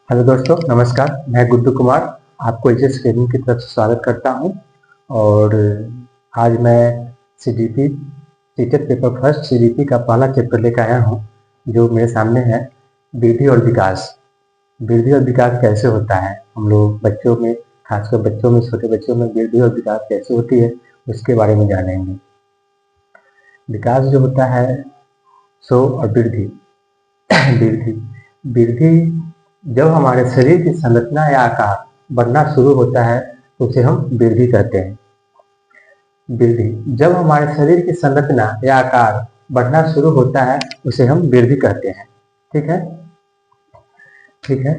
Hello दोस्तों, नमस्कार। मैं गुड्डू कुमार आपको एचएस ट्रेनिंग की तरफ से स्वागत करता हूं। और आज मैं CDP teacher paper first CDP का पहला चैप्टर लेकर आया हूं, जो मेरे सामने है। वृद्धि और विकास। वृद्धि और विकास कैसे होता है, हम लोग बच्चों में, खासकर बच्चों में, छोटे बच्चों में वृद्धि और विकास कैसे होती है, उसके बारे में जानेंगे। विकास जो होता है सो और वृद्धि वृद्धि वृद्धि जब हमारे शरीर की संरचना या आकार बढ़ना शुरू होता है तो उसे हम वृद्धि कहते हैं। वृद्धि जब हमारे शरीर की संरचना या आकार बढ़ना शुरू होता है उसे हम वृद्धि कहते हैं। ठीक है, ठीक है।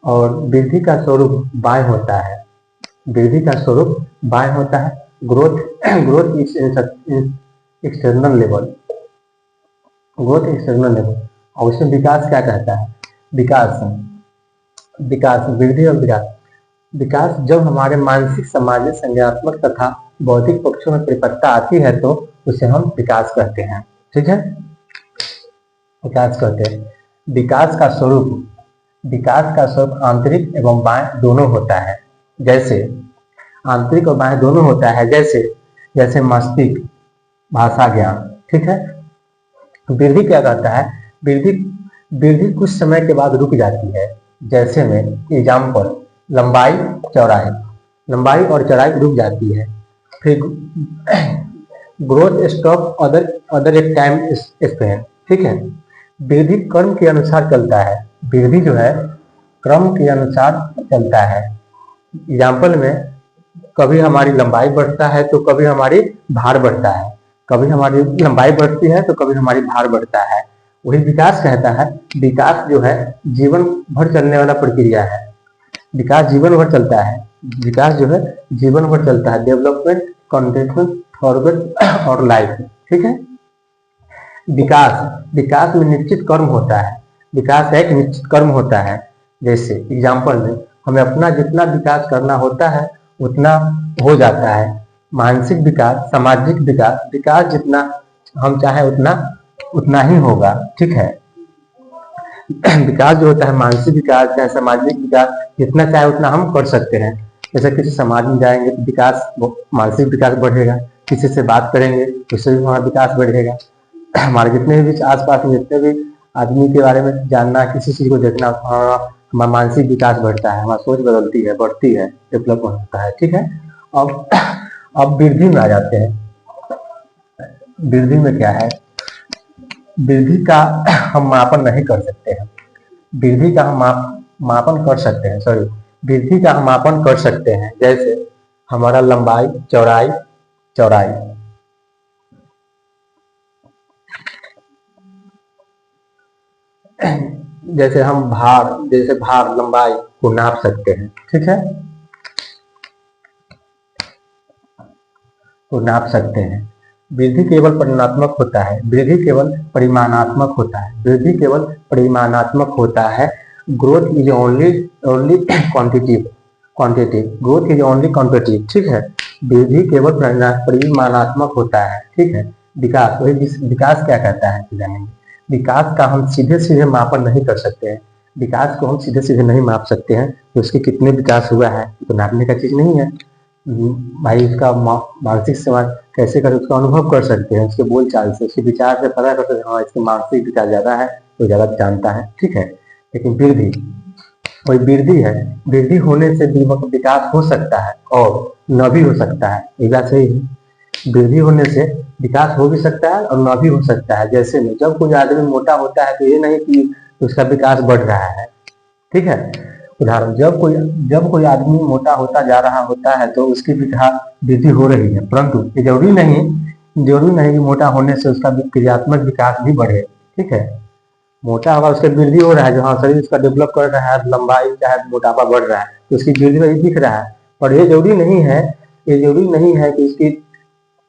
और वृद्धि का स्वरूप बाएं होता है। वृद्धि का स्वरूप बाएं होता है। Growth growth external level, growth external level. और उसमें विकास क्या कहता है? विकास विकास वृद्धि और विकास। विकास जब हमारे मानसिक, सामाजिक, संज्ञानात्मक तथा बौद्धिक पक्षों में परिपक्वता आती है तो उसे हम विकास कहते हैं। ठीक है, विकास कहते हैं। विकास का स्वरूप आंतरिक एवं बाह्य दोनों होता है। जैसे आंतरिक और बाह्य दोनों होता है, जैसे मस्तिष्क, भाषा ज्ञान। ठीक है। वृद्धि क्या कहता है? वृद्धि वृद्धि कुछ समय के बाद रुक जाती है। जैसे में एग्जाम्पल, लंबाई लंबाई और चौड़ाई रुक जाती है। फिर ग्रोथ स्टॉप अदर एक टाइम स्पेन। ठीक है। वृद्धि क्रम के अनुसार चलता है। वृद्धि जो है क्रम के अनुसार चलता है। एग्जाम्पल में कभी हमारी लंबाई बढ़ता है तो कभी हमारी भार बढ़ता है, कभी हमारी लंबाई बढ़ती है तो कभी हमारी भार बढ़ता है। वही विकास कहता है। विकास जो है जीवन भर चलने वाला प्रक्रिया है। विकास जीवन भर चलता है। विकास जो है जीवन भर चलता है। डेवलपमेंट, कंटिन्यूअस, फॉरवर्ड और लाइफ। ठीक है। विकास में निश्चित कर्म होता है। विकास एक निश्चित कर्म होता है। जैसे एग्जाम्पल में हमें अपना जितना विकास करना होता है उतना हो जाता है। मानसिक विकास, सामाजिक विकास, विकास जितना हम चाहे उतना ही होगा। ठीक है। विकास जो होता है, मानसिक विकास चाहे सामाजिक विकास, जितना चाहे उतना हम कर सकते हैं। जैसे किसी समाज में जाएंगे तो विकास, मानसिक विकास बढ़ेगा। किसी से बात करेंगे तो उससे भी हमारा विकास बढ़ेगा। हमारे जितने भी आसपास में जितने भी आदमी के बारे में जानना, किसी चीज को देखना, हमारा मानसिक विकास बढ़ता है, हमारी सोच बदलती है, बढ़ती है, डेवलप होता है। ठीक है। अब वृद्धि में आ जाते हैं। वृद्धि में क्या है? वृद्धि का हम मापन नहीं कर सकते हैं। वृद्धि का हम मापन कर सकते हैं, वृद्धि का हम मापन कर सकते हैं। जैसे हमारा लंबाई, चौड़ाई जैसे हम भार लंबाई को नाप सकते हैं। ठीक है, को नाप सकते हैं। वृद्धि केवल परिमाणात्मक होता है। वृद्धि केवल परिमाणात्मक होता है। वृद्धि केवल परिमाणात्मक होता है। Growth is only quantitative. Growth is only quantitative. ठीक है। वृद्धि केवल परिमाणात्मक होता है। ठीक है। विकास, वही विकास क्या कहता है जानेंगे। विकास का हम सीधे सीधे मापन नहीं कर सकते हैं। विकास को हम सीधे सीधे नहीं माप सकते हैं कि उसके कितने विकास हुआ है, तो नापने का चीज नहीं है। भाई उसका मानसिक समाज कैसे कर, उसका अनुभव कर सकते हैं, उसके बोल चाल से, उसके विचार से पता कर सकते हैं, हाँ इसके मानसिक विकास ज्यादा है तो ज्यादा जानता है। ठीक है। लेकिन वृद्धि, कोई वृद्धि है, वृद्धि होने से विकास हो सकता है और न भी हो सकता है। ये बात सही है। वृद्धि होने से विकास हो भी सकता है और न भी हो सकता है। जैसे में जब कोई आदमी मोटा होता है तो ये नहीं कि उसका विकास बढ़ रहा है। ठीक है। उदाहरण, जब कोई आदमी मोटा होता जा रहा होता है तो उसकी वृद्धि हो रही है, परंतु ये जरूरी नहीं कि मोटा होने से उसका क्रियात्मक विकास भी बढ़े। ठीक है। मोटा होगा, उसका वृद्धि हो रहा है, जो हाँ शरीर उसका डेवलप कर रहा है, लंबाई चाहे मोटापा बढ़ रहा है तो उसकी वृद्धि वही दिख रहा है। पर ये जरूरी नहीं है कि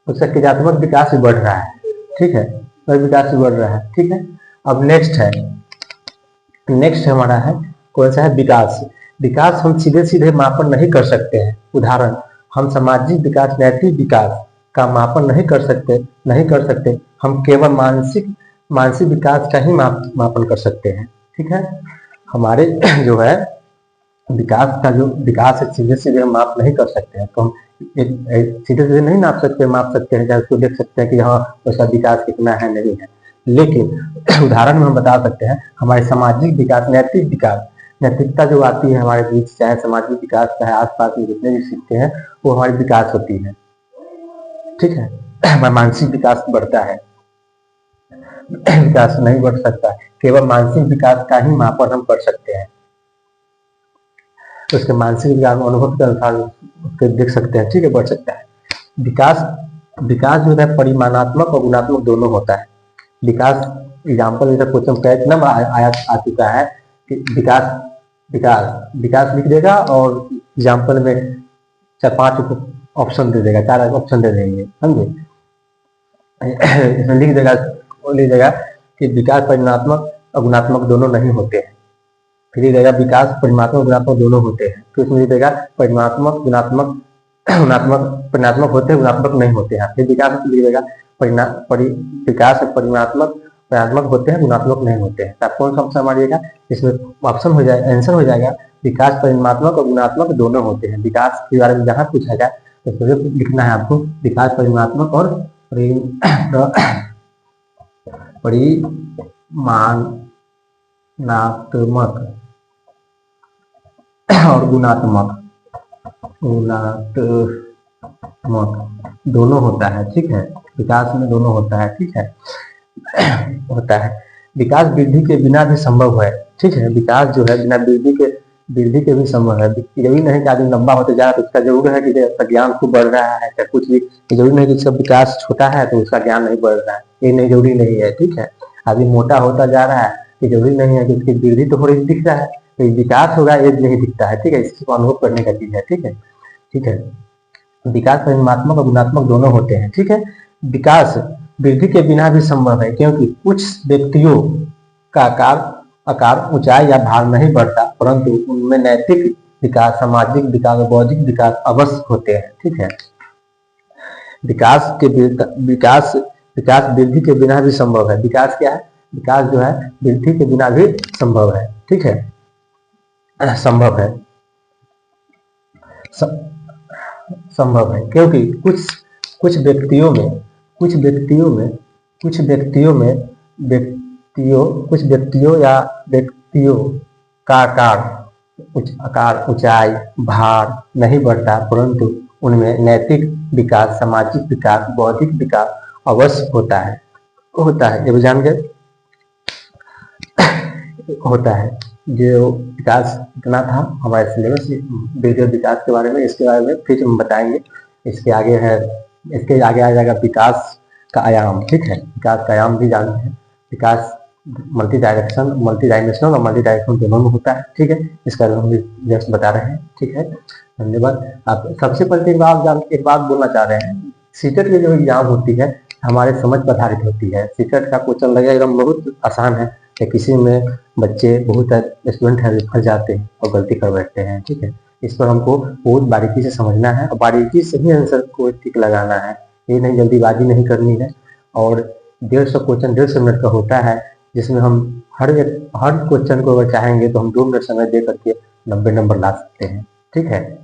उसका क्रियात्मक विकास भी बढ़ रहा है। ठीक है, वही विकास भी बढ़ रहा है। ठीक है। अब नेक्स्ट हमारा है, कौन सा है? विकास हम सीधे सीधे मापन नहीं कर सकते हैं। उदाहरण, हम सामाजिक विकास, नैतिक विकास का मापन नहीं कर सकते। हम केवल मानसिक विकास का ही मापन कर सकते हैं। ठीक है। हमारे जो है विकास का जो विकास है सीधे सीधे हम माप नहीं कर सकते हैं, तो हम सीधे सीधे नहीं नाप सकते, माप सकते हैं, चाहे उसको देख सकते हैं कि हाँ उसका विकास कितना है नहीं है, लेकिन उदाहरण में हम बता सकते हैं हमारे सामाजिक विकास, नैतिक विकास, नैतिकता जो आती है हमारे बीच, चाहे सामाजिक विकास चाहे आसपास में जितने भी सीखते हैं वो हमारी विकास होती है, ठीक है। हमारा मानसिक विकास बढ़ता है, विकास नहीं बढ़ सकता, केवल मानसिक विकास का ही मापन हम कर सकते हैं, तो उसके मानसिक विकास अनुभव के अनुसार उसके देख सकते हैं, ठीक है, बढ़ सकता है। विकास विकास जो है परिमाणात्मक और गुणात्मक दोनों होता है। विकास एग्जाम्पल जैसे क्वेश्चन कैच नंबर आया आ चुका है कि विकास विकास विकास लिख देगा और एग्जाम्पल में 4-5 ऑप्शन दे देगा, 4 ऑप्शन दे देंगे, समझे। इसमें लिख देगा कि विकास परिमाणात्मक और गुणात्मक दोनों नहीं होते हैं, फिर ये देगा विकास परिमाणात्मक गुणात्मक दोनों होते हैं, तो इसमें देगा परिमाणात्मक गुणात्मक परिमाणात्मक होते हैं, गुणात्मक नहीं होते हैं, फिर विकास लिख देगा विकास परिमाणात्मक होते हैं, गुणात्मक नहीं होते हैं, तो आप कौन सा ऑप्शन मारिएगा, इसमें ऑप्शन हो जाएगा, आंसर हो जाएगा विकास परिमाणात्मक और गुणात्मक दोनों होते हैं। विकास के बारे में जहाँ पूछेगा तो सिर्फ लिखना है आपको विकास परिमाणात्मक और परिमाणात्मक और गुणात्मक दोनों होता है, ठीक है, विकास में दोनों होता है, ठीक है, होता है। विकास वृद्धि के बिना भी संभव है, ठीक है, विकास जो है बिना वृद्धि के भी संभव है। यही नहीं कि आदमी लंबा होते जा रहा है तो उसका जरूर है कि उसका ज्ञान खूब बढ़ रहा है, या कुछ भी जरूरी नहीं कि उसका विकास छोटा है तो उसका ज्ञान नहीं बढ़ रहा है, ये नहीं जरूरी नहीं है, ठीक है। आदमी मोटा होता जा रहा है, ये जरूरी नहीं है कि उसकी वृद्धि तो हो रही दिख रहा है, तो विकास होगा ये नहीं दिखता है, ठीक है, इसको अनुभव करने का चीज है, ठीक है, ठीक है। विकास परिमाणात्मक और गुणात्मक दोनों होते हैं, ठीक है। विकास वृद्धि के बिना भी संभव है क्योंकि कुछ व्यक्तियों का आकार ऊंचाई या भार नहीं बढ़ता, परंतु उनमें नैतिक विकास, सामाजिक विकास और बौद्धिक विकास अवश्य होते हैं, ठीक है। विकास वृद्धि के बिना भी संभव है। विकास क्या है, विकास जो है वृद्धि के बिना भी संभव है, ठीक है, संभव है, संभव है क्योंकि कुछ व्यक्तियों या व्यक्तियों का आकार ऊंचाई भार नहीं बढ़ता, परंतु उनमें नैतिक विकास, सामाजिक विकास, बौद्धिक विकास अवश्य होता है, ये जान गए, होता है। जो विकास इतना था हमारे सिलेबस बेहतर विकास के बारे में, इसके बारे में फिर हम बताएंगे। इसके आगे आ जाएगा विकास का आयाम, ठीक है, विकास का आयाम भी जानते हैं। विकास मल्टी डायमेंशनल और मल्टी डायरेक्शनल दोनों में होता है, ठीक है, इसका हम जस्ट बता रहे हैं, ठीक है, धन्यवाद। आप सबसे पहले एक बात बोलना चाह रहे हैं, सीटेट की जो एग्जाम होती है हमारे समझ पर आधारित होती है। सीटेट का क्वेश्चन लगेगा एकदम बहुत आसान है, या किसी में बच्चे बहुत स्टूडेंट हैं फंस जाते हैं और गलती कर बैठते हैं, ठीक है, इस पर हमको बहुत बारीकी से समझना है और बारीकी से ही आंसर को टिक लगाना है, ये नहीं जल्दीबाजी नहीं करनी है। और 150 क्वेश्चन 150 मिनट का होता है, जिसमें हम हर क्वेश्चन को अगर चाहेंगे तो हम 2 मिनट समय दे करके 90 नंबर ला सकते हैं, ठीक है।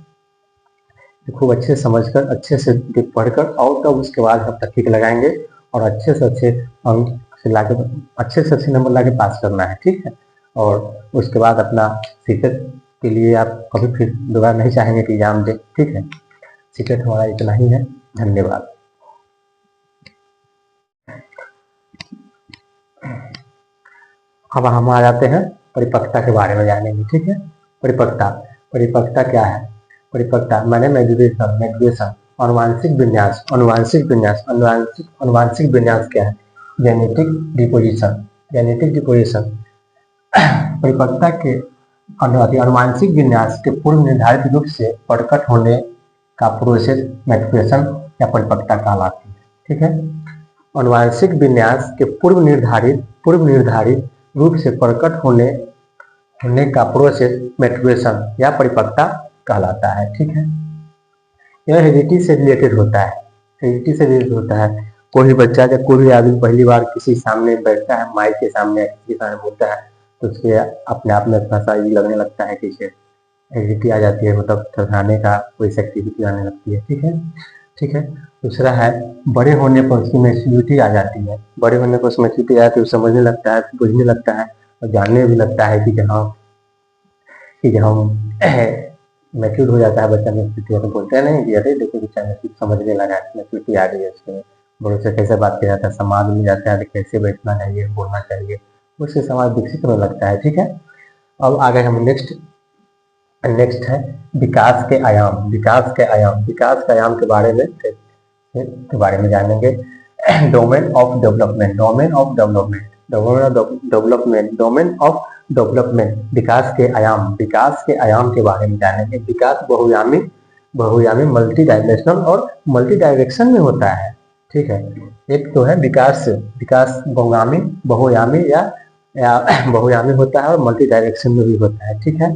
खूब अच्छे से समझकर, अच्छे से पढ़कर और तब उसके बाद हम तक टिक लगाएंगे और अच्छे से अच्छे अंक से लाके अच्छे से अच्छे नंबर लाके पास करना है, ठीक है। और उसके बाद अपना सीटेट के लिए आप कभी फिर दोबारा नहीं चाहेंगे कि एग्जाम दे, ठीक है। सीटेट हमारा इतना ही है, धन्यवाद। अब हम आ जाते हैं परिपक्वता के बारे में जानेंगे, ठीक है। परिपक्वता क्या है? परिपक्वता माने मैच्योरेशन, अनुवांशिक विन्यास क्या है? Genetic deposition. परिपक्वता के अनुवांशिक विन्यास के पूर्व निर्धारित रूप से प्रकट होने का प्रोसेस मैच्योरेशन या परिपक्वता कहलाती है, ठीक है। अनुवांशिक विन्यास के पूर्व निर्धारित रूप से प्रकट होने का प्रोसेस मैच्योरेशन या परिपक्वता कहलाता है, ठीक है। यह हेरिडिटी से रिलेटेड होता है। कोई भी बच्चा जब कोई भी आदमी पहली बार किसी सामने बैठता है, माइक के सामने किसी के सामने बोलता है, तो उसके अपने आप में थोड़ा सा ये लगने लगता है कि इसे एंग्जाइटी आ जाती है, मतलब थरथराने का कोई सी एक्टिविटी आने लगती है। ठीक है, ठीक है। दूसरा है बड़े होने पर उसकी मैच्योरिटी आ जाती है। बड़े होने पर उसमें मैच्योरिटी आ जाती है, समझने लगता है, बुझने लगता है और जानने भी लगता है कि जब हम मैच्योर हो जाता है बच्चा मैच्योरिटी, तो बोलते हैं नहीं कि अरे देखो बच्चा मैच्योर समझने लगा है, मैच्योरिटी आ गई है उसमें, बड़ों से कैसे बात किया जाता है, समाज में जाता है कैसे बैठना चाहिए, बोलना चाहिए, उससे समाज विकसित होने लगता है। ठीक है। अब आगे हम नेक्स्ट है विकास के आयाम। विकास के आयाम के बारे में जानेंगे। डोमेन ऑफ डेवलपमेंट, विकास के आयाम के बारे में जानेंगे। विकास बहुआयामी मल्टी डायमेंशनल और मल्टी डायरेक्शन में होता है। ठीक है, एक तो है विकास बहुआयामी या बहुआयामी होता है और मल्टी डायरेक्शन में भी होता है। ठीक है,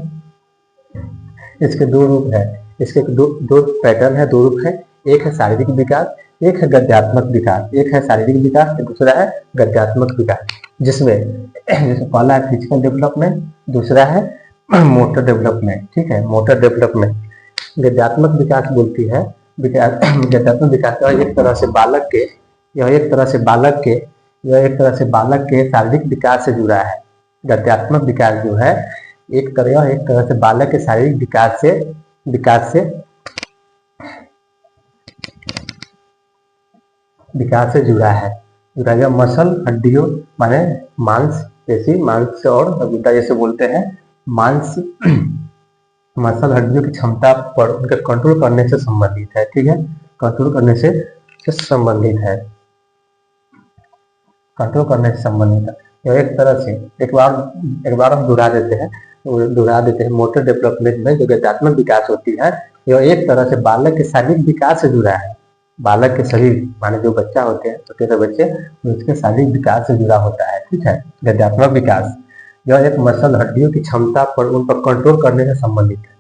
इसके दो रूप है, इसके दो पैटर्न है, दो रूप है। एक है शारीरिक विकास, एक है गद्यात्मक विकास। एक है शारीरिक विकास, दूसरा है गद्यात्मक विकास, जिसमें पहला है फिजिकल डेवलपमेंट, दूसरा है मोटर डेवलपमेंट। ठीक है, मोटर डेवलपमेंट। गद्यात्मक विकास बोलती है, गद्यात्मक विकास एक तरह से बालक के शारीरिक विकास से जुड़ा है। गद्यात्मक विकास जो है एक तरह से बालक के शारीरिक विकास से जुड़ा है। मसल हड्डियों माने मांस और गुद्दा जैसे बोलते हैं, मांस मसल हड्डियों की क्षमता पर उनके कंट्रोल करने से संबंधित है। ठीक है, कंट्रोल करने से संबंधित है। यह एक तरह से एक बार हम दोहरा देते हैं। मोटर डेवलपमेंट में जो गद्यात्मक विकास होती है, यह एक तरह से बालक के शारीरिक विकास से जुड़ा है। बालक के शरीर माने जो बच्चा होते हैं, छोटे से बच्चे, उसके शारीरिक विकास से जुड़ा होता है। ठीक है, गद्यात्मक विकास यह एक मसल हड्डियों की क्षमता पर उन पर कंट्रोल करने से संबंधित है।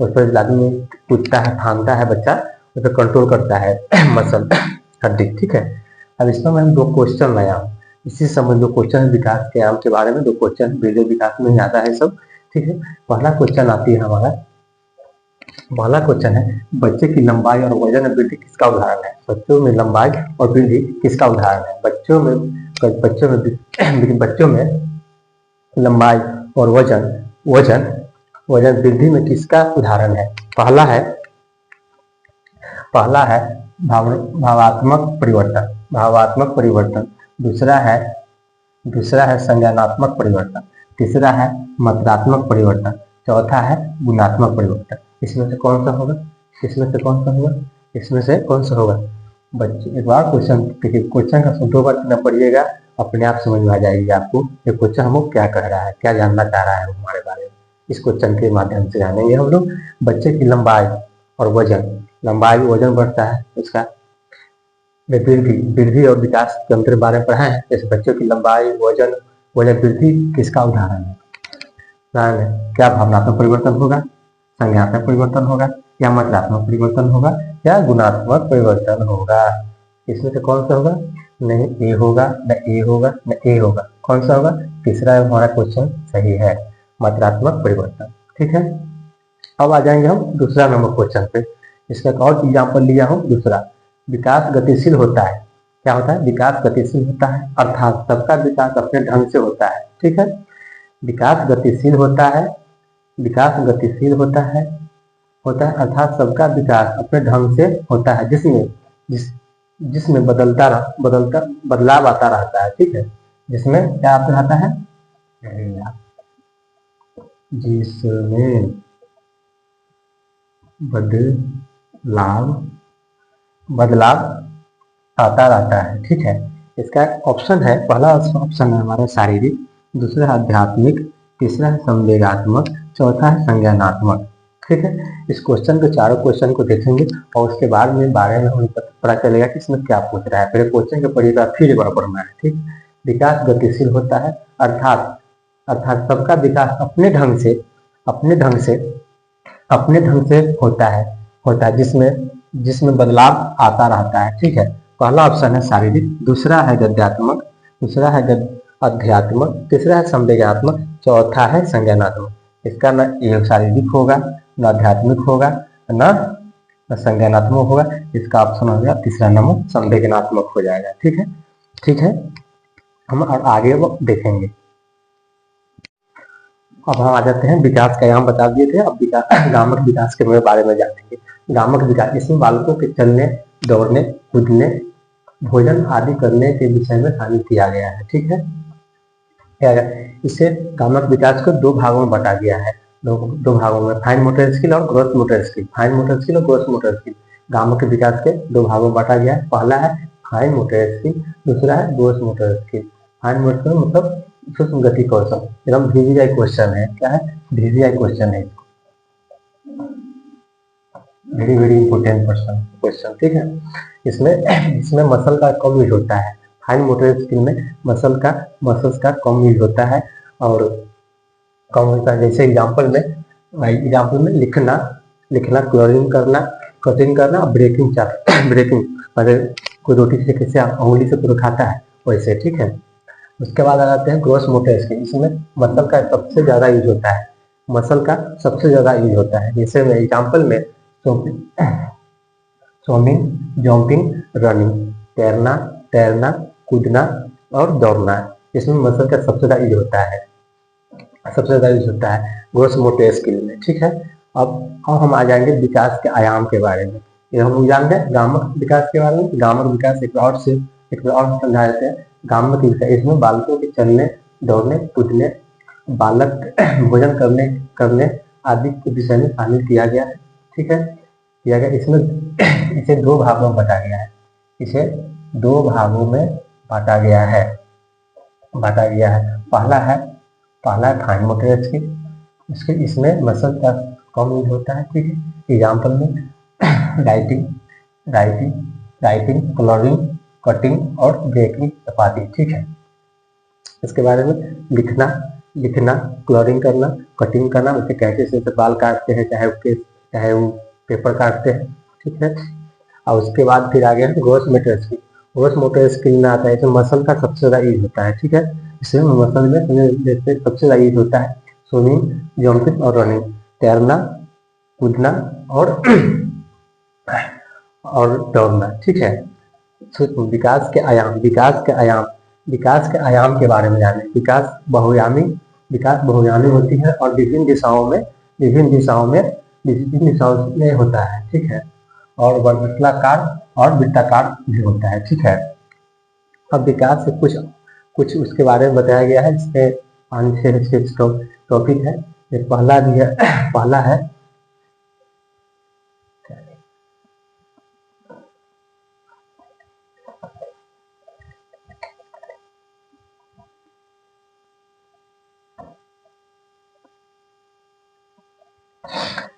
उस पर आदमी कूदता है, फांदता है बच्चा, उस पर कंट्रोल करता है मसल हड्डी। ठीक है, अब इसमें मैं दो क्वेश्चन लाया हूँ, इसी समय दो क्वेश्चन विकास के आयाम के बारे में, दो क्वेश्चन वीडियो विकास में आता है सब। ठीक है, पहला क्वेश्चन आती है हमारा, पहला क्वेश्चन है बच्चे की लंबाई और वजन वृद्धि किसका उदाहरण है। बच्चों में लंबाई और वृद्धि किसका उदाहरण है। बच्चों में लंबाई और वजन वृद्धि में किसका उदाहरण है। पहला है भावात्मक परिवर्तन, दूसरा है संज्ञानात्मक परिवर्तन, तीसरा है मात्रात्मक परिवर्तन, चौथा है गुणात्मक परिवर्तन। इसमें से कौन सा होगा? बच्चे एक बार क्वेश्चन का दो बार सुनना पड़िएगा, अपने आप समझ में आ जाएगी आपको ये क्वेश्चन हमको क्या कह रहा है, क्या जानना चाह रहा है हमारे बारे में। इस क्वेश्चन के माध्यम से जानेंगे हम लोग बच्चे की लंबाई और वजन बढ़ता है, उसका वृद्धि और विकास के अंतर बारे में पढ़ा है। जैसे बच्चों की लंबाई वजन वृद्धि किसका उदाहरण है? क्या भावनात्मक परिवर्तन होगा, संज्ञानात्मक परिवर्तन होगा, या मात्रात्मक परिवर्तन होगा, या गुणात्मक परिवर्तन होगा? इसमें से कौन सा होगा? नहीं ए होगा, न ए होगा, न ए होगा। कौन सा होगा? तीसरा हमारा क्वेश्चन सही है, मात्रात्मक परिवर्तन। ठीक है, अब आ जाएंगे हम दूसरा नंबर क्वेश्चन पे। इसका एक और एग्जाम्पल लिया हूँ। दूसरा, विकास गतिशील होता है। क्या होता है? विकास गतिशील होता है, अर्थात सबका विकास अपने ढंग से होता है। ठीक है, विकास गतिशील होता है अर्थात सबका विकास अपने ढंग से होता है, जिसमें बदलाव आता रहता है। ठीक है, जिसमें क्या आता रहता है? जिसमें बदलाव आता रहता है। ठीक है, इसका ऑप्शन है, पहला ऑप्शन है हमारा शारीरिक, दूसरा है आध्यात्मिक, तीसरा है संवेगात्मक, चौथा है संज्ञानात्मक। ठीक है, इस क्वेश्चन को चारों क्वेश्चन को देखेंगे और उसके बाद में बारे में हमें पता चलेगा कि इसमें क्या पूछ रहा है। पहले क्वेश्चन के पढ़िएगा, फिर एक बार पढ़ना है। ठीक, विकास गतिशील होता है अर्थात सबका विकास अपने ढंग से होता है, जिसमें बदलाव आता रहता है। ठीक है, पहला ऑप्शन है शारीरिक, दूसरा है गद्यात्मक, तीसरा है अध्यात्मक, तीसरा है संवेगात्मक, चौथा है संज्ञानात्मक। इसका न ये शारीरिक होगा, न आध्यात्मिक होगा, न संज्ञानात्मक होगा। इसका ऑप्शन हो गया तीसरा नंबर संवेदनात्मक हो जाएगा। ठीक है, ठीक है। हम और आगे वो देखेंगे। अब हम आ जाते हैं विकास का, यहाँ बता दिए थे। अब गामक विकास के बारे में जानेंगे। गामक विकास, इसमें बालकों के चलने, दौड़ने, कूदने, भोजन आदि करने के विषय में शामिल किया गया है। ठीक है, इसे गामक विकास को दो भागों में बांटा गया है। दो भागों में, फाइन मोटर स्किल और gross motor skill. Fine motor skill और ग्रोस मोटर स्किल गामक विकास के दो भागों में बांटा गया है। पहला है फाइन मोटर स्किल, दूसरा है gross motor skill. Fine motor मतलब सूक्ष्म गति कौशल, एकदम VVI क्वेश्चन है। क्या है? VVI क्वेश्चन है, वेरी वेरी इंपोर्टेंट क्वेश्चन। ठीक है, इसमें मसल का कम यूज होता है। फाइन मोटर स्किल में मसल्स का कम यूज होता है और कम होता है। जैसे एग्जांपल में लिखना, कटिंग करना, ब्रेकिंग मतलब कोई रोटी से कैसे उंगली से पूरा खाता है वैसे। ठीक है, उसके बाद आ जाते हैं ग्रोस मोटर स्किल। इसमें मसल का सबसे ज्यादा यूज होता है। जैसे में एग्जांपल में स्विमिंग, जंपिंग, रनिंग, तैरना, कूदना और दौड़ना, इसमें मसल का सबसे ज्यादा यूज होता है ग्रोस मोटर स्किल में। ठीक है, अब हम आ जाएंगे विकास के आयाम के बारे में। ये हम जानते हैं गामक विकास के बारे में। गामक विकास एक बार और समझा देते हैं। गामक विकास, इसमें बालकों के चलने, दौड़ने, कूदने, बालक भोजन करने आदि के विषय में शामिल किया गया है। ठीक है, किया गया। इसमें इसे दो भागों में बांटा गया है। पहला है फाइन मोटर स्किल। इसमें मसल का कम यूज होता है। ठीक है, एग्जाम्पल में राइटिंग, कलरिंग, कटिंग और ब्रेकिंग चपाती। ठीक है, इसके बारे में लिखना, कलरिंग करना, कटिंग करना, उसे कैसे से बाल काटते हैं, चाहे वो पेपर काटते हैं। ठीक है, और उसके बाद फिर आगे gross motor skill. Gross motor skill में आता है इसमें मसल का सबसे ज्यादा यूज होता है। ठीक है, इसमें मसल में सबसे ज्यादा यूज होता है स्विमिंग, जंपिंग और रनिंग, तैरना, कूदना और दौड़ना। ठीक है, विकास के आयाम के बारे में जाने। विकास बहुआयामी होती है और विभिन्न दिशाओं में होता है। ठीक है, और वर्गीकलाकार और वृत्ताकार भी होता है। ठीक है, अब विकास से कुछ उसके बारे में बताया गया है। इसमें 5-6 टॉपिक है।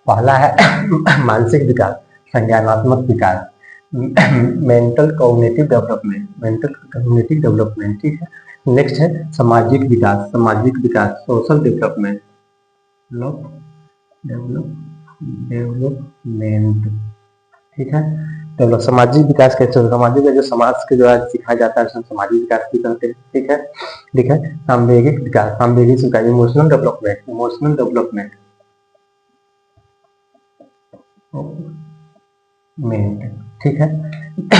पहला है मानसिक विकास, संज्ञानात्मक विकास, मेंटल कॉग्निटिव डेवलपमेंट। ठीक है, नेक्स्ट है सामाजिक विकास, सोशल डेवलपमेंट। ठीक है, तो सामाजिक विकास कैसे होता है? सामाजिक जो समाज के जो सिखाया जाता है सामाजिक विकास भी कहते हैं। ठीक है, सामवेगिक विकास, इमोशनल डेवलपमेंट। ठीक है,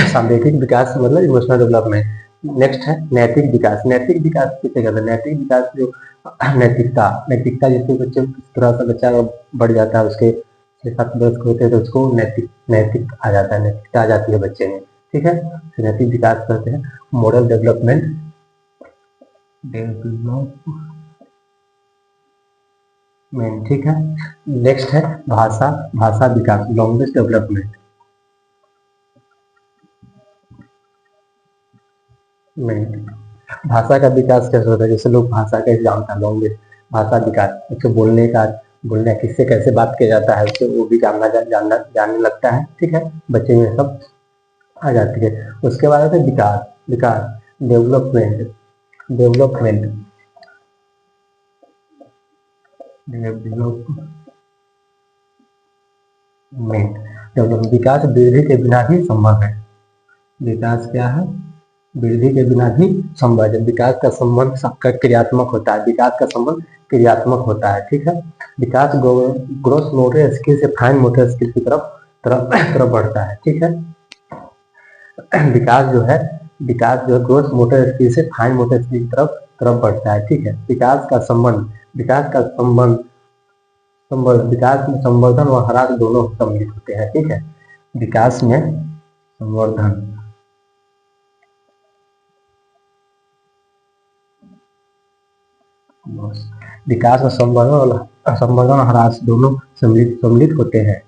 सामवेगिक विकास मतलब इमोशनल डेवलपमेंट। नेक्स्ट है नैतिक विकास। नैतिक विकास किसे कहते हैं? नैतिक विकास जो नैतिकता जैसे बच्चे थोड़ा सा बच्चा बढ़ जाता है, उसके 6-7 वर्ष होते हैं तो उसको नैतिक आ जाता है, नैतिकता आ जाती है बच्चे में। ठीक है, नैतिक विकास कहते हैं। Moral development. ठीक है, नेक्स्ट है भाषा विकास, लैंग्वेज डेवलपमेंट। भाषा का विकास कैसे होता है? जैसे लोग भाषा का एग्जाम था, लैंग्वेज भाषा विकास, उसको बोलने किससे कैसे बात किया जाता है उससे वो भी जानने लगता है। ठीक है, बच्चे में सब आ जाती है। उसके बाद है विकास डेवलपमेंट। विकास वृद्धि के बिना ही संभव है। विकास क्या है? वृद्धि के बिना भी संवर्धन। विकास का संबंध सबका क्रियात्मक होता है, विकास का संबंध क्रियात्मक होता है, ठीक है। विकास ग्रोस मोटर स्किल से फाइन मोटर स्किल की तरफ बढ़ता है, ठीक है। विकास जो है ग्रोस मोटर स्किल से फाइन मोटर स्किल की तरफ बढ़ता है, ठीक है। विकास का संबंध विकास में संवर्धन और ह्रास दोनों सम्मिलित होते हैं, ठीक है। विकास में संवर्धन और ह्रास दोनों सम्मिलित होते हैं।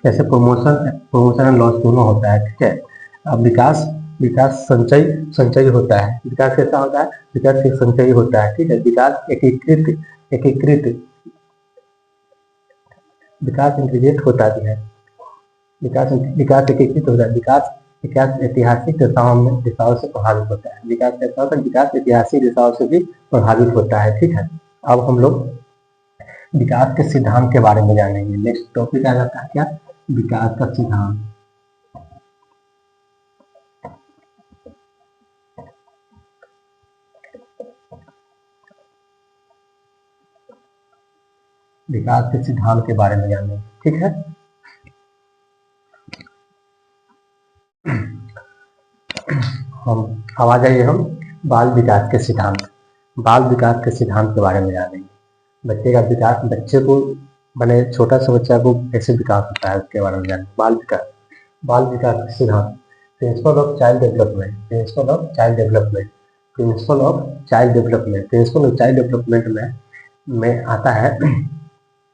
जैसे प्रमोशन एंड लॉस दोनों होता है, ठीक है। अब विकास संचय होता है। विकास कैसा होता है? विकास एक संचय होता है, ठीक है। विकास एकीकृत विकास इंटीग्रेट होता है। विकास एकीकृत होता है। विकास ऐतिहासिक दिशाओं से प्रभावित होता है। विकास कैसा होता है? विकास ऐतिहासिक दिशाओं से भी प्रभावित होता है, ठीक है। अब हम लोग विकास के सिद्धांत के बारे में जानेंगे। नेक्स्ट टॉपिक आ जाता है क्या? विकास का सिद्धांत। विकास के सिद्धांत के बारे में जानेंगे, ठीक है। अब आ जाइए हम बाल विकास के सिद्धांत के सिद्धांत के बारे में जानेंगे। बच्चे का विकास, बच्चे को बने छोटा सा बच्चा को कैसे विकास होता है उसके बारे में जानेंगे। बाल विकास के सिद्धांत। प्रिंसिपल ऑफ चाइल्ड डेवलपमेंट में आता है।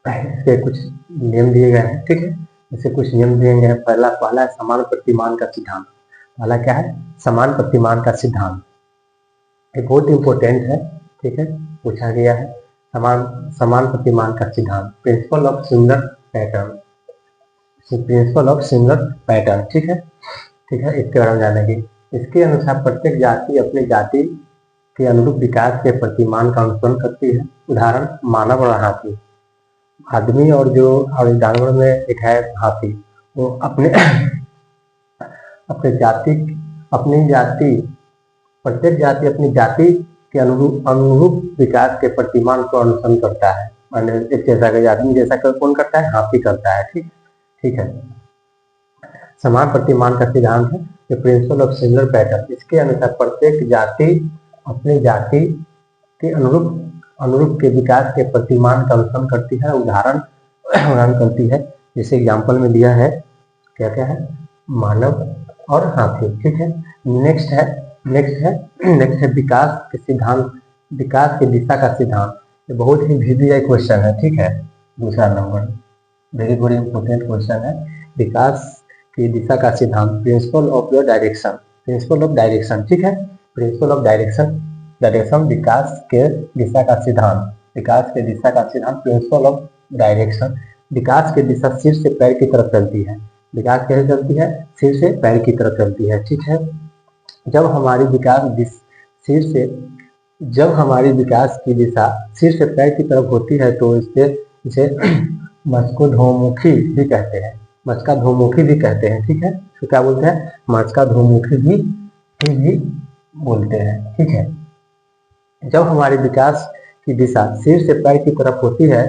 इसके कुछ नियम दिए गए हैं, ठीक है। इसे कुछ नियम दिए गए हैं। पहला है समान प्रतिमान का सिद्धांत। पहला क्या है? समान प्रतिमान का सिद्धांत। ये बहुत इंपॉर्टेंट है, ठीक है, पूछा गया है। समान प्रतिमान का सिद्धांत। प्रिंसिपल ऑफ सिमिलर पैटर्न, ठीक है। इसके बारे में जानेंगे। इसके अनुसार प्रत्येक जाति अपनी जाति के अनुरूप विकास के प्रतिमान का अनुसरण करती है। उदाहरण मानव और हाथी। आदमी और जानवर में एक है हाथी, वो प्रत्येक जाति अपनी जाति के अनुरूप विकास के प्रतिमान को अनुसरण करता है। एक जैसा का आदमी जैसा कौन करता है? हाथी करता है, ठीक है। समान प्रतिमान का सिद्धांत है कि प्रिंसिपल ऑफ सिमिलर पैटर्न। इसके अनुसार प्रत्येक जाति अपनी जाति के अनुरूप के विकास के प्रतिमान का अनुसरण करती है, उदाहरण करती है। जैसे एग्जाम्पल में दिया है, क्या है? मानव और हाथी, ठीक है। नेक्स्ट है विकास के सिद्धांत, विकास की दिशा का सिद्धांत। ये बहुत ही VVI क्वेश्चन है, ठीक है। दूसरा number very very important question है। विकास की दिशा का सिद्धांत। प्रिंसिपल ऑफ डायरेक्शन, ठीक है। प्रिंसिपल ऑफ डायरेक्शन विकास के दिशा का सिद्धांत। Principle of direction. विकास की दिशा सिर से पैर की तरफ चलती है। विकास कैसे चलती है? सिर से पैर की तरफ चलती है, ठीक है। जब हमारी विकास की दिशा सिर से पैर की तरफ होती है तो इसे मस्कोध्वमुखी भी कहते हैं। ठीक है। तो क्या बोलते हैं? मस्कोध्वमुखी भी बोलते हैं, ठीक है। जब हमारी विकास की दिशा सिर से पैर की तरफ होती है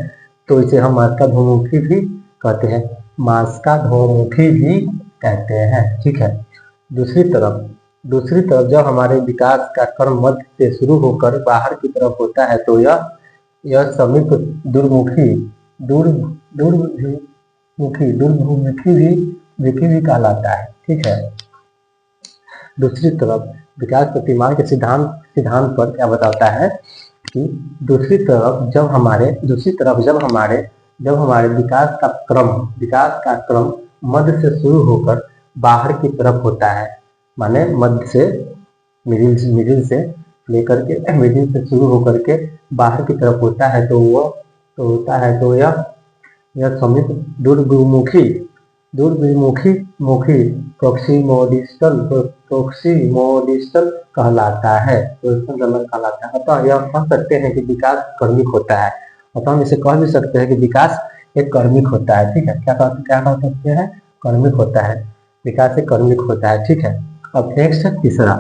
तो इसे हम मस्कोध्वमुखी भी कहते हैं, ठीक है। दूसरी तरफ जब हमारे विकास का क्रम मध्य से शुरू होकर बाहर की तरफ होता है तो यह समीप दुर्मुखी भी कहलाता है, ठीक है। दूसरी तरफ विकास प्रतिमान के सिद्धांत पर क्या बताता है कि दूसरी तरफ जब हमारे विकास का क्रम मध्य से शुरू होकर बाहर की तरफ होता है, माने मध्य से मिडिल से शुरू होकर के बाहर की तरफ होता है तो यह समीप दूरविमुखी प्रोक्सिमोडिस्टल कहलाता है। अतः यह कह सकते हैं कि विकास कर्मिक होता है। अतः हम इसे कह भी सकते हैं कि विकास एक कर्मिक होता है, ठीक है। क्या कह सकते हैं? कर्मिक होता है। विकास एक कर्मिक होता है, ठीक है। अब नेक्स्ट है तीसरा,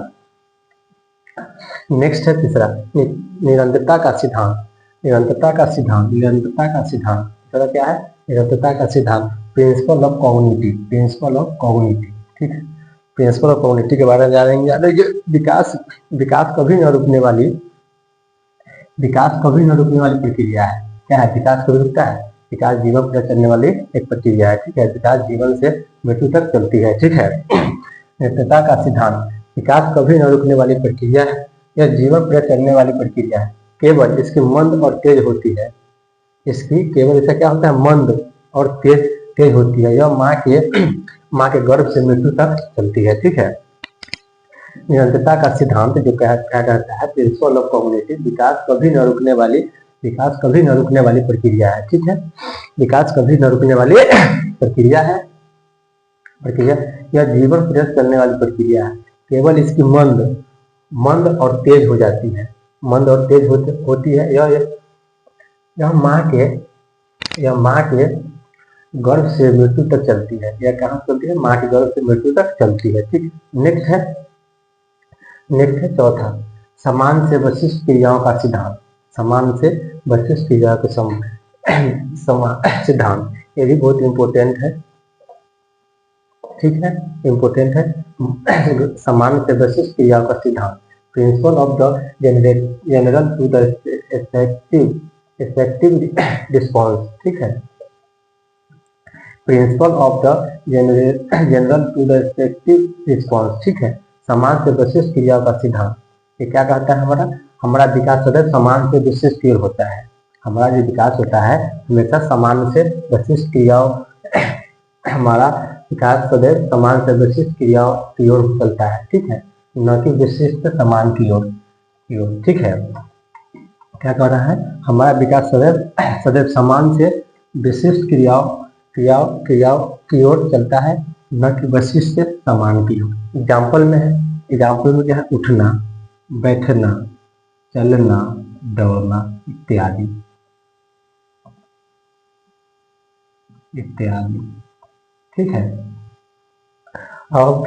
निरंतरता का सिद्धांत। निरंतरता का सिद्धांत, निरंतरता का सिद्धांत तीसरा क्या है? निरंतरता का सिद्धांत, प्रिंसिपल ऑफ कॉग्निटी, प्रिंसिपल ऑफ कॉग्निटी। ठीक है, प्रिंसिपल ऑफ कॉग्निटी के बारे में जानेंगे। विकास विकास कभी न रुकने वाली, विकास कभी न रुकने वाली प्रक्रिया है। क्या है? विकास कभी रुकता है? विकास जीवन पर चलने वाली एक प्रक्रिया है। ठीक है, विकास जीवन से मृत्यु तक चलती है। ठीक है, निरंतरता का सिद्धांत, विकास कभी न रुकने वाली प्रक्रिया है, यह जीवन पर चलने वाली प्रक्रिया है, केवल इसकी मंद और तेज होती है। इसकी केवल इसका क्या होता है? मंद और तेज तेज होती है। यह माँ के गर्भ से मृत्यु तक चलती है। ठीक है, निरंतरता का सिद्धांत जो क्या कहता है? प्रिंसिपल ऑफ कॉग्निटी, विकास कभी न रुकने वाली, विकास कभी न रुकने वाली प्रक्रिया है। ठीक है, विकास कभी न रुकने वाली प्रक्रिया है, प्रक्रिया यह जीवन पर्यंत चलने वाली प्रक्रिया है, केवल इसकी मंद और तेज हो जाती है, मंद और तेज होती है। यह माँ के गर्भ से मृत्यु तक चलती है। यह कहाँ चलती है? माँ के गर्भ से मृत्यु तक चलती है। ठीक, नेक्स्ट है चौथा, समान से विशिष्ट क्रियाओं का सिद्धांत। समान से विशिष्ट क्रियाओं के सिद्धांत, ये भी बहुत इंपॉर्टेंट है। ठीक है, इंपॉर्टेंट है। समान से विशिष्ट क्रियाओं का सिद्धांत, principle of the general to the effective response. ठीक है, principle of the general to the effective response. ठीक है, समान से विशिष्ट क्रियाओं का सिद्धांत, ये क्या कहता है? हमारा विकास सदैव समान से विशिष्ट की ओर होता है। हमारा जो विकास होता है हमेशा समान से विशिष्ट क्रियाओं हमारा विकास सदैव समान से विशिष्ट क्रियाओं की ओर चलता है। ठीक है, न कि विशिष्ट समान की ओर। ठीक है, क्या कह रहा है? हमारा विकास सदैव समान से विशिष्ट क्रियाओं की ओर चलता है, न कि विशिष्ट समान की ओर। एग्जाम्पल में क्या है? उठना, बैठना, चलना, दौड़ना इत्यादि इत्यादि। ठीक है, अब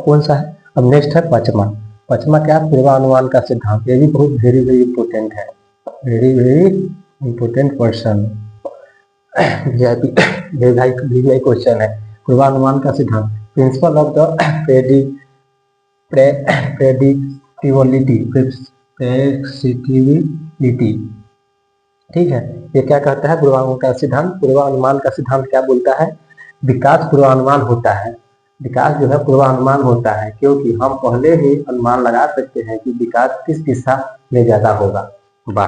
कौन सा है? अब नेक्स्ट है पांचवा क्या? पूर्वानुमान का सिद्धांत। ये भी बहुत वेरी वेरी इंपॉर्टेंट है, very very important question, VIP question है। पूर्वानुमान का सिद्धांत, प्रिंसिपल ऑफ द प्रेडिक्टिबिलिटी। ठीक है, ये क्या कहता है? पूर्वानुमान का सिद्धांत, पूर्वानुमान का सिद्धांत क्या बोलता है? विकास पूर्वानुमान होता है, विकास जो है पूर्वानुमान होता है, क्योंकि हम पहले ही अनुमान लगा सकते हैं कि विकास किस दिशा में ज्यादा होगा। वाह,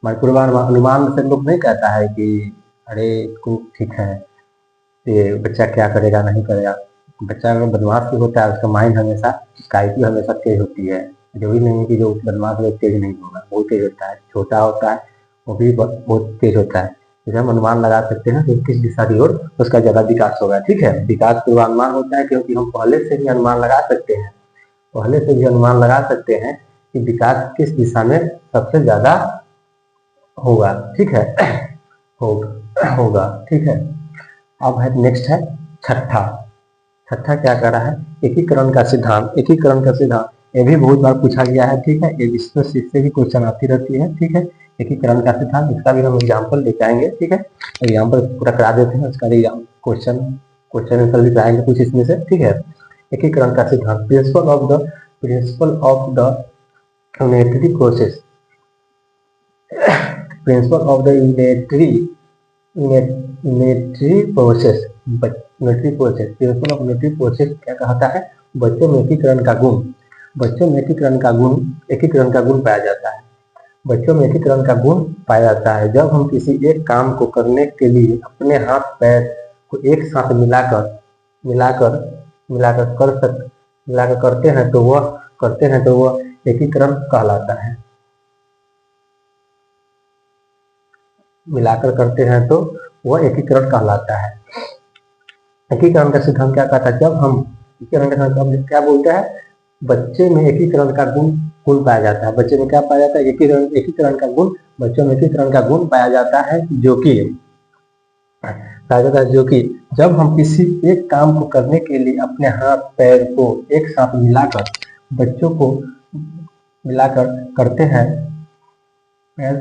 पूर्वानुमान से लोग नहीं कहता है कि अरे इसको ठीक है, ये बच्चा क्या करेगा नहीं करेगा। बच्चा अगर बदमाश भी होता है उसका माइंड हमेशा, उसका IQ हमेशा तेज होती है। जो भी नहीं कि जो बदमाश लोग तेज नहीं होगा, बहुत तेज होता है। छोटा होता है वो भी बहुत तेज होता है। जैसे हम अनुमान लगा सकते हैं कि किस दिशा की ओर उसका ज्यादा विकास होगा। ठीक है, विकास पूर्वानुमान होता है क्योंकि हम पहले से ही अनुमान लगा सकते हैं, पहले से भी अनुमान लगा सकते हैं कि विकास किस दिशा में सबसे ज्यादा होगा। ठीक है, होगा। ठीक है, अब है नेक्स्ट है छठा क्या कर रहा है? एकीकरण का सिद्धांत। एकीकरण का सिद्धांत ये भी बहुत बार पूछा गया है। ठीक है, ये इससे भी क्वेश्चन आती रहती है। ठीक है, एकीकरण का सिद्धांत, इसका भी हम एग्जाम्पल लेके आएंगे। ठीक है, एग्जाम्पल पूरा करा देते हैं, उसका क्वेश्चन आंसर भी कराएंगे कुछ इसमें से। ठीक है, एकीकरण का सिद्धांत, principle of the unitary process, principal of the unitary process, principle of unitary process क्या कहता है? बच्चों में एकीकरण का गुण पाया जाता है। बच्चों में एकीकरण का गुण पाया जाता है जब हम किसी एक काम को करने के लिए अपने हाथ पैर को एक साथ मिलाकर करते हैं तो वह एकीकरण कहलाता है। मिलाकर करते हैं तो वह एकीकरण कहलाता है। एकीकरण का सिद्धांत क्या कहता है? जब हम एकीकरण का सिद्धांत क्या बोलता है? बच्चे में एकीकरण का गुण पाया जाता है। बच्चे में क्या पाया जाता है? एकीकरण का गुण। बच्चों में एकीकरण का गुण पाया जाता है जो कि कहा जाता है, जो कि जब हम किसी एक काम को करने के लिए अपने हाथ पैर को एक साथ मिलाकर बच्चों को मिलाकर करते हैं, पैर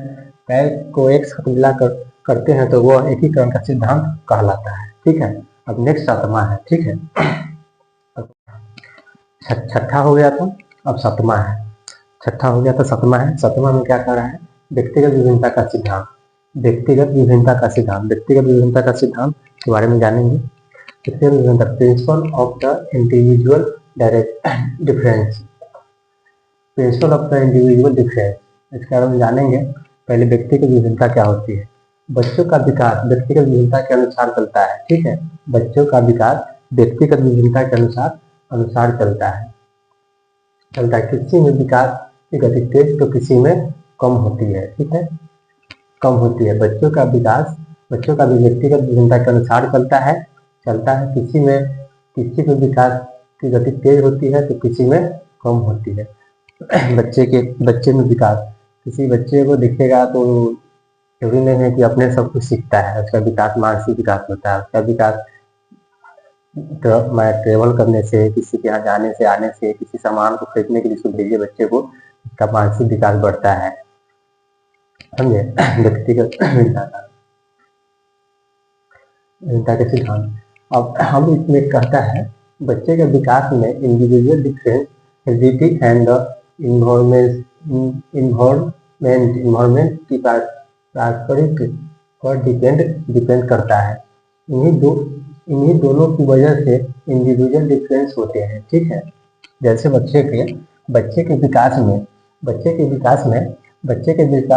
पैर को एक साथ मिलाकर करते हैं, तो वह एकीकरण का सिद्धांत कहलाता है। ठीक है, अब नेक्स्ट सातवां है। ठीक है, छठा हो गया था, अब सातवां है। छठा हो गया था, सातवां है। सातवां में क्या कह रहा है? व्यक्तिगत विभिन्नता का सिद्धांत। व्यक्तिगत विभिन्नता का सिद्धांत, व्यक्तिगत विभिन्नता का सिद्धांत के बारे में जानेंगे। व्यक्तिगत विभिन्नता, principal of the individual difference, principal of the individual difference, इसके बारे में जानेंगे। पहले व्यक्तिगत विभिन्नता क्या होती है? बच्चों का विकास व्यक्तिगत विभिन्नता के अनुसार चलता है। ठीक है, बच्चों का विकास व्यक्तिगत विभिन्नता के अनुसार चलता है। किसी में विकास की गति तेज तो किसी में कम होती है। ठीक है, कम होती है। बच्चों का विकास बच्चों का भी व्यक्तिगत विभिन्नता के अनुसार चलता है। किसी में विकास की गति तेज होती है तो किसी में कम होती है। बच्चे में विकास, किसी बच्चे को दिखेगा तो जरूरी नहीं है कि अपने सब कुछ सीखता है। उसका विकास मानसिक विकास होता है। उसका विकास ट्रेवल करने से, किसी के यहाँ जाने से, आने से, किसी सामान को खरीदने के लिए उसको भेजिए बच्चे को, उसका मानसिक विकास बढ़ता है। समझे? व्यक्तिगत विभिन्नता के सिद्धांत। अब हम इसमें कहता है बच्चे के विकास में individual difference, heredity and environment की पारस्परिक पर डिपेंड करता है। इन्हीं दोनों की वजह से इंडिविजुअल डिफरेंस होते हैं। ठीक है, जैसे बच्चे के विकास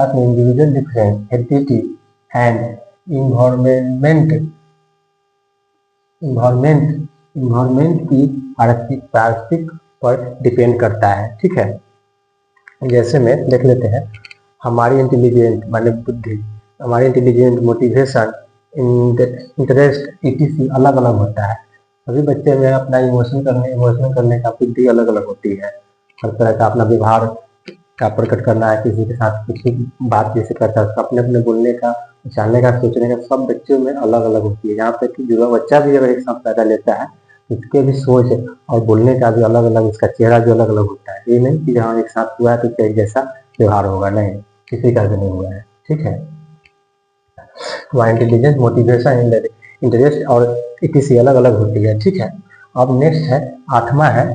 में individual difference, heredity and environment की पारस्परिक पर डिपेंड करता है। ठीक है, जैसे में देख लेते हैं, हमारी इंटेलिजेंट माने बुद्धि, हमारी इंटेलिजेंट, मोटिवेशन, इंटरेस्ट etc अलग अलग होता है। सभी बच्चे में अपना इमोशन करने का बुद्धि अलग अलग होती है। हर तरह का अपना व्यवहार का प्रकट करना है, किसी के साथ किसी बात जैसे करता है, अपने अपने बोलने का, जानने का, सोचने का सब बच्चों में अलग अलग होती है। यहाँ पे कि जो बच्चा भी अगर एक साथ पैदा लेता है उसके भी सोच और बोलने का भी अलग अलग, उसका चेहरा भी अलग अलग होता है। ये नहीं कि जहाँ एक साथ हुआ है तो एक जैसा व्यवहार होगा, नहीं, किसी का भी नहीं हुआ है। ठीक है, वहाँ इंटेलिजेंस, मोटिवेशन, इंटरेस्ट और etc अलग अलग होती है। ठीक है, अब नेक्स्ट है, आठवां है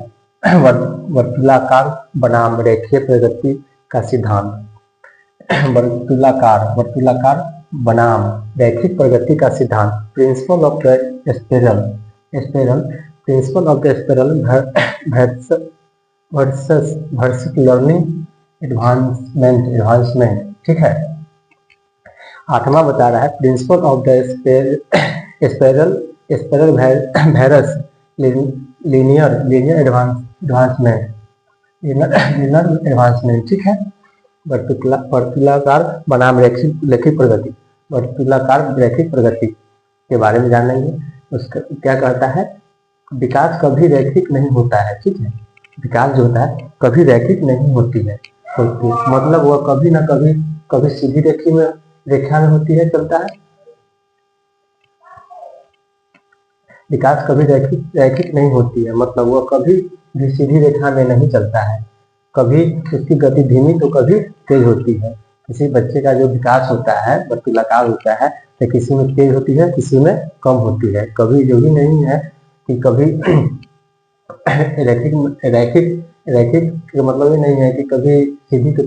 वर्तुलाकार बनाम रेखीय प्रगति का सिद्धांत। वर्तुलाकार बनाम रैखिक प्रगति का सिद्धांत, principle of the spiral versus learning advancement. ठीक है, आठवां बता रहा है principle of the spiral versus linear advancement. ठीक है, वर्तुलाकार बनाम रैखिक प्रगति, वर्तुलाकार रैखिक प्रगति के बारे में जानेंगे। उसका क्या कहता है? विकास कभी रैखिक नहीं होता है। ठीक है, विकास जो होता है कभी रैखिक नहीं होती है, मतलब वह कभी ना कभी सीधी रेखा में होती है, चलता है। विकास कभी रैखिक नहीं होती है, मतलब वह कभी भी सीधी रेखा में नहीं चलता है। कभी उसकी गति धीमी तो कभी तेज होती है। किसी बच्चे का जो विकास होता है वर्तुलाकार होता है, तो किसी में तेज होती है, किसी में कम होती है। कभी जो भी नहीं है कि कभी रैखिक का मतलब ये नहीं है कि कभी सीधी तो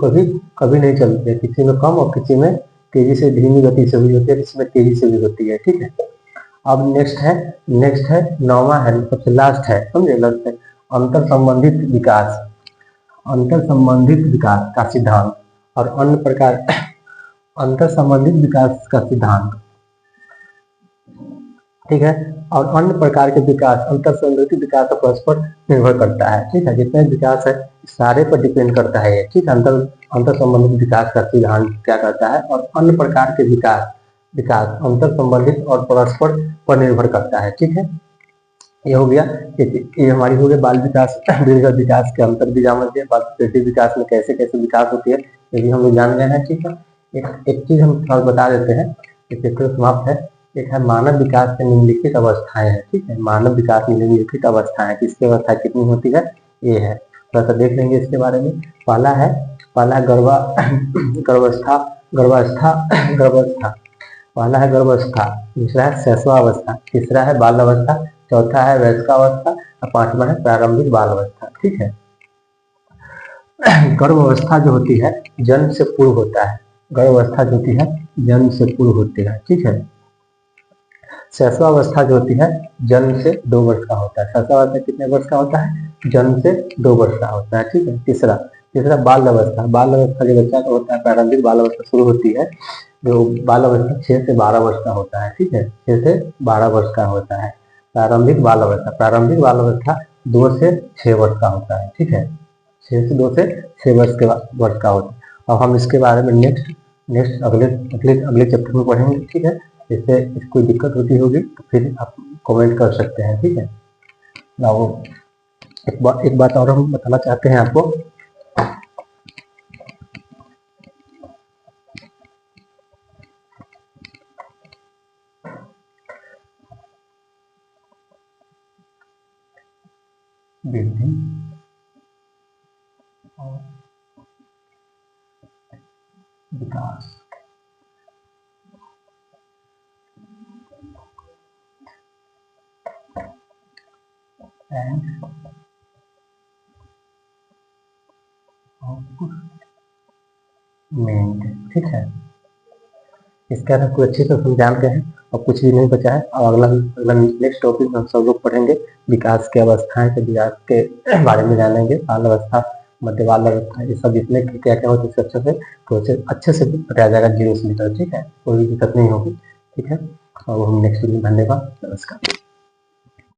कभी नहीं चलती है। किसी में कम और किसी में तेजी से, धीमी गति से भी होती है, किसी में तेजी से भी होती है। ठीक है, अब नेक्स्ट है नौवां है, सबसे लास्ट है, समझे, लास्ट है अंतर संबंधित विकास का सिद्धांत और अन्य प्रकार अंतर संबंधित विकास का सिद्धांत। ठीक है, और अन्य प्रकार के विकास अंतर संबंधित विकास पर परस्पर निर्भर करता है। ठीक है, जितने विकास है सारे पर डिपेंड करता है ये। ठीक है, अंतर संबंधित विकास का सिद्धांत क्या करता है, और अन्य प्रकार के विकास अंतर संबंधित और परस्पर पर निर्भर करता है। ठीक है, ये हो गया, ये हमारी हो गई बाल विकास, दीर्घ विकास के अंतर भी जान लिया। बाल विकास में कैसे कैसे विकास होती है ये भी हम लोग जान गए हैं। ठीक है, एक चीज हम थोड़ा बता देते हैं, इस चैप्टर समाप्त है। एक है मानव विकास के निम्नलिखित अवस्थाएं हैं, ठीक है। मानव विकास में निम्नलिखित अवस्थाएं, किसकी अवस्था कितनी होती है, ये है। थोड़ा सा देख लेंगे इसके बारे में। पहला है गर्भावस्था गर्भावस्था गर्भावस्था। पहला है गर्भावस्था, दूसरा है शैशवावस्था, तीसरा है बाल अवस्था, चौथा है वयस्कावस्था और पांचवा है प्रारंभिक बाल अवस्था, ठीक है। गर्भ अवस्था जो होती है जन्म से पूर्व होता है। गर्भ अवस्था जो होती है जन्म से पूर्व होती है, ठीक है। शैशवावस्था जो होती है जन्म से 2 वर्ष का होता है। शैशवावस्था कितने वर्ष का होता है, जन्म से 2 वर्ष का होता है, ठीक है। तीसरा बाल अवस्था। बाल अवस्था जो बच्चा का होता है, प्रारंभिक बाल अवस्था शुरू होती है, जो बाल अवस्था 6 से 12 वर्ष का होता है, ठीक है। 6 से 12 वर्ष का होता है प्रारंभिक बाल अवस्था। प्रारंभिक बाल अवस्था 2 से 6 वर्ष का होता है, ठीक है। 6 से 2 से 6 वर्ष का होता है। अब हम इसके बारे में नेक्स्ट अगले चैप्टर में पढ़ेंगे, ठीक है। इससे कोई दिक्कत होती होगी तो फिर आप कमेंट कर सकते हैं, ठीक है ना। वो एक बात और हम बताना चाहते हैं आपको। वृद्धि और विकास एंड मेंटेन, ठीक है। इसके अंदर कोई अच्छी तरह हम जान गए हैं और कुछ भी नहीं बचा है। और अगला नेक्स्ट टॉपिक में हम सब लोग पढ़ेंगे विकास के अवस्थाएं के विकास के बारे में जानेंगे। बाल अवस्था, मध्य बाल अवस्था, ये सब जितने क्या क्या होते हैं अच्छे से तो अच्छे से बताया जाएगा 0 से लेकर, ठीक है। कोई दिक्कत नहीं होगी, ठीक है। और हम नेक्स्ट वीडियो में, धन्यवाद, नमस्कार।